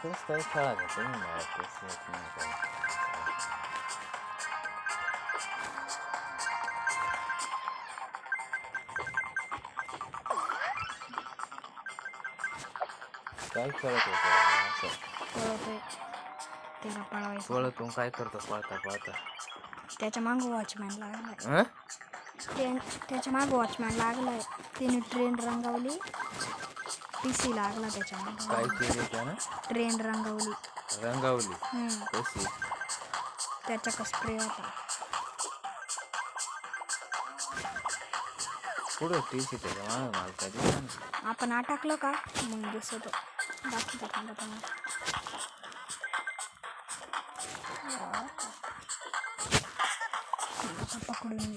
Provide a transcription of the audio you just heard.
तेच काही खेळायचं तुम्ही मला तेच येत नाही काही. काय खेळत होतो असं पळतोय त्याला पळवायचं. पळतून काय करतो पळता पळता? त्याच्या मागं वॉचमॅन लागलाय. हं? त्याच्या मागं वॉचमॅन लागलाय. तिने ट्रेन रंगवली. टीसी लागला त्याच्या काय मागं. केली त्यानं? ट्रेन रंगवली. रंगावली कशी? त्याचा स्प्रे होता. पुढं टीसी त्याच्या मागं मला काय दिसलं नाही. आपण अटकलो का मग दिसतो. दाखवतो थांबा तुम्हाला. आता पकडून